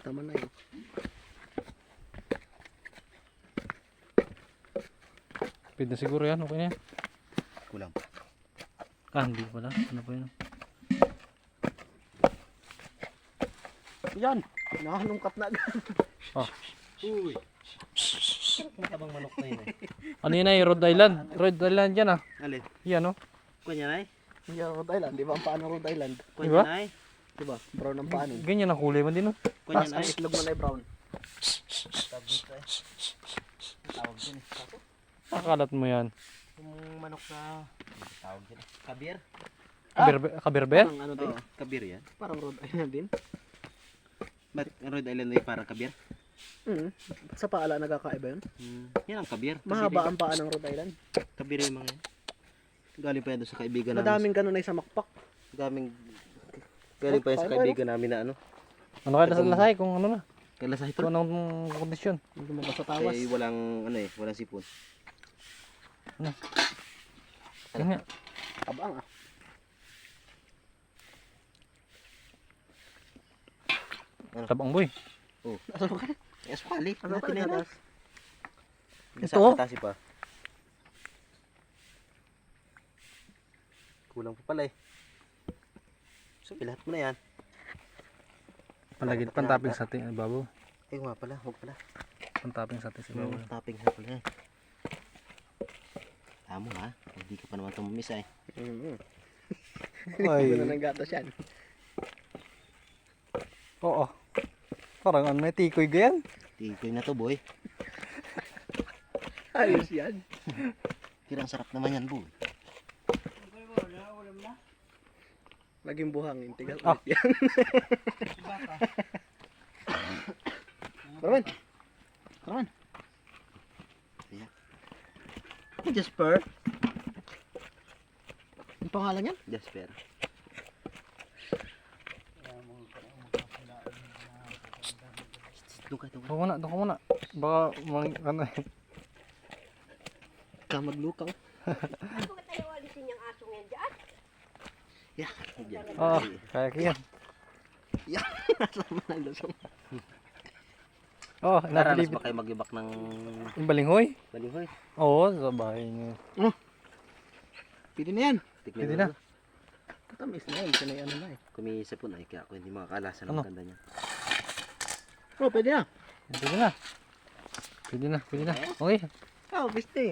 naman na yun. Pwede na siguro yan, okay na yan. Kulang. Ah, hindi pala. Ano pa yun? Yan, nakanungkat na agad. Oh. Uy. Matabang manok na yun eh. Ano yun ay? Rhode Island. Rhode Island yan ah. Alin? Yan oh. Kunya na eh. Yan, Rhode Island. Di ba ang paano Rhode Island? Diba? Kunya na eh. Diba? Brown ang paano. Ganyan ang kulay man din oh. Kunya Tapos na ang eh. itlog mo na ay brown. Tawag dito eh. Tawag dyan eh. Kako? Akalat mo yan. Yung manok na... Tawag dyan eh. Kabir? Kabirber? Parang ano din. Oo, kabir yan. Parang Rhode Island din. Ba't Rhode Island ay parang kabir? Sa paala nagkakaiba yun. Yan ang kabir. Mahaba ang paa ng Rhode Island. Kabir yung mga yan. Galing pa yan doon sa kaibigan namin. Madaming ganun ay sa makpak. Galing pa yan sa kaibigan namin na ano. Ano kaya lasay kung ano na? Kailan Ito anong kondisyon? Hindi mo sa tawas. Ay walang ano eh, walang sipon. Yan nga. Abang ah. Tabang boy. Oh. Asan mo ka? Yes, pali. Ano ka na? Ito? Katasi pa. Kulang pa pala eh. So, lahat mo na yan. Palagid pantaping sa ating babaw. Ay, nga pala. Huwag pala. Pantaping sa ating babaw. Topping na pala yan. Tamo ha. Hindi ka pa naman tumamis eh. Ay. Ano nang gatas yan? Oo. Parang ano may tikoy ganyan. Tikoy na to boy. Ayos yan. Kirang sarap naman yan boy. Laging buhangin. Tigas Ah. ulit yan. Karaman. Karaman. Ayan. Jasper. Ang pangalan yan? Jasper. Doon ka. Doon ka muna. Baka ano eh. Kamaglukang. Ano ba tayo alisin yung asong yan dyan? Yeah. Diyan. Oo, kaya yan. Yan. Nasama na lusong. Oo, Naranas napilipit. ba kayo mag-ibak ng Yung balinghoy? balinghoy? Oo, sa bahay niyo. Pwede na yan. Tignan Pwede mo na. ba? Katamis na yan. Sinay ano na eh. Kumisipon ay kaya ako hindi makakalasan Ano? ng ganda niya. Oh, pwede na. Pwede na. Pwede na, pwede na. Okay. Oh, pwede.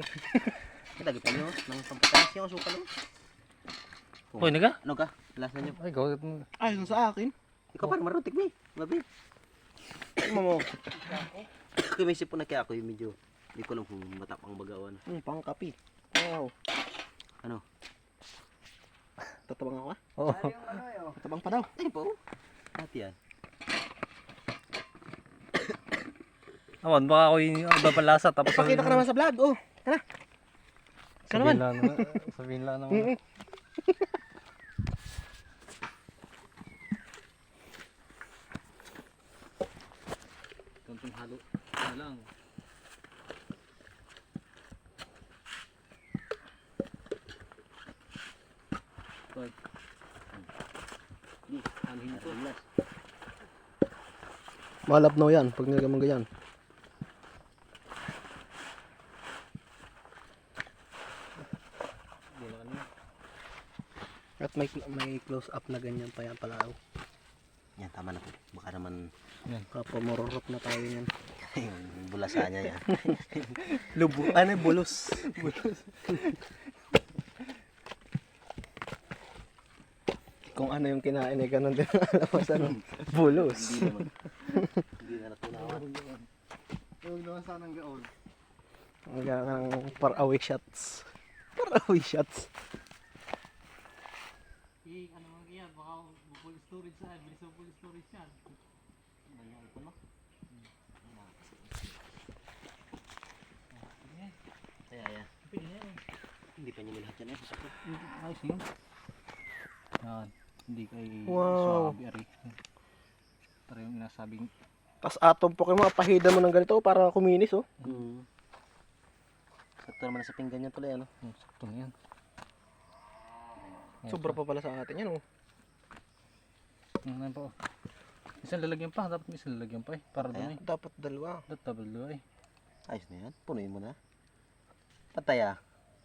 Lagi pa niyo ng pampatamis niyo ang sukal. Hoy, naga? Ano ka? Lasa niyo. Ay, gawin mo. Ayos sa akin. Ikaw pa marunong tikmi. Babi. Mo. Kumisipon na kaya ako yung medyo hindi ko lang kung matapang bagawan. Pangkapi. Wow. Ano? Tatabang ako ah. Oo. Tatabang pa daw. Ay po. Hati yan. Awan, baka ako yung iba palasa tapos Pakita ka naman sa vlog. Oh. Tara. Ka naman. Sabihin lang naman. Konting halo na lang. Anin ko. Malabnaw yan pag nilagay ganyan. At may close up na ganyan pa yan pala. Oh. Yan, tama na po. Baka naman Kapag mororok na tayo yan. yung bulasa niya yan. Lubo. Ano bulos. Kung ano yung kinain ay ganun din ang alapas ano. Bulos. Hindi naman. Hindi na natunawan. Huwag naman sanang gaon. Ang par-away shots. Par-away shots. Ano mga yan, baka full storage yan, bilis mo full storage yan. Kaya yan. Hindi pa niyo lahat yan eh. Sasakot. Ayos yun. Yan, hindi kay Wow. swabe ari. Pero yung nasabing Tapos atong Pokemon, pahida mo ng ganito para kuminis oh. Sakto naman sa pinggan niya tuloy ano. sakto na yan. Sobra pa pala sa atin yan oh. Ano po? Isang lalagyan pa. Dapat may isang lalagyan pa eh. Para doon eh. Dapat dalawa. Dapat double eh. Ayos na yan. Punuin mo na. Patay ah.